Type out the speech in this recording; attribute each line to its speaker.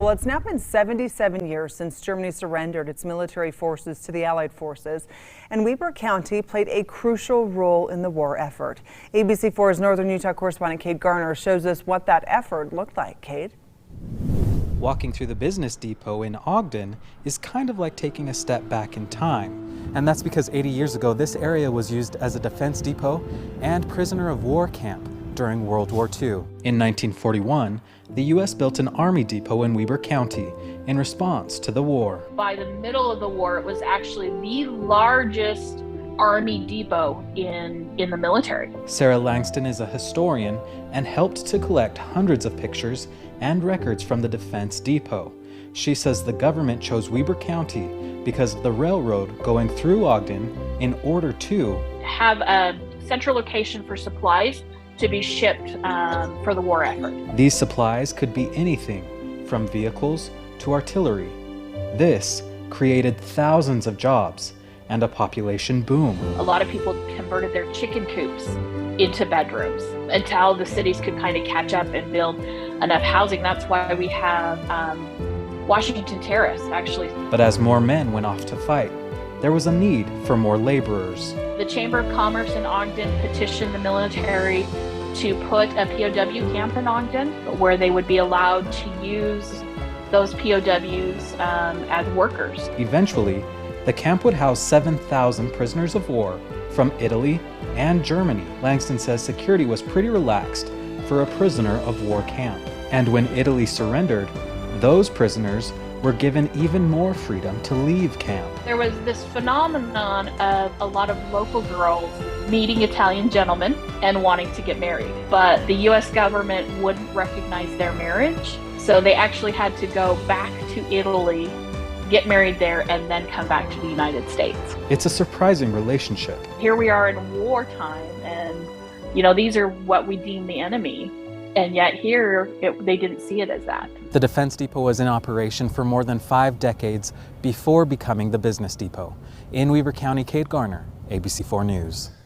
Speaker 1: Well, it's now been 77 years since Germany surrendered its military forces to the Allied forces, and Weber County played a crucial role in the war effort. ABC4's Northern Utah correspondent Kate Garner shows us what that effort looked like. Kate?
Speaker 2: Walking through the business depot in Ogden is kind of like taking a step back in time. And that's because 80 years ago, this area was used as a defense depot and prisoner of war camp during World War II. In 1941, the U.S. built an army depot in Weber County in response to the war.
Speaker 3: By the middle of the war, it was actually the largest army depot in the military.
Speaker 2: Sarah Langston is a historian and helped to collect hundreds of pictures and records from the defense depot. She says the government chose Weber County because of the railroad going through Ogden in order to
Speaker 3: have a central location for supplies to be shipped for the war effort.
Speaker 2: These supplies could be anything from vehicles to artillery. This created thousands of jobs and a population boom.
Speaker 3: A lot of people converted their chicken coops into bedrooms until the cities could kind of catch up and build enough housing. That's why we have Washington Terrace, actually.
Speaker 2: But as more men went off to fight, there was a need for more laborers.
Speaker 3: The Chamber of Commerce in Ogden petitioned the military to put a POW camp in Ogden where they would be allowed to use those POWs as workers.
Speaker 2: Eventually, the camp would house 7,000 prisoners of war from Italy and Germany. Langston says security was pretty relaxed for a prisoner of war camp. And when Italy surrendered, those prisoners were given even more freedom to leave camp.
Speaker 3: There was this phenomenon of a lot of local girls meeting Italian gentlemen and wanting to get married. But the US government wouldn't recognize their marriage, so they actually had to go back to Italy, get married there, and then come back to the United States.
Speaker 2: It's a surprising relationship.
Speaker 3: Here we are in wartime, and these are what we deem the enemy. And yet here, they didn't see it as that.
Speaker 2: The Defense Depot was in operation for more than 5 decades before becoming the business depot. In Weber County, Kate Garner, ABC4 News.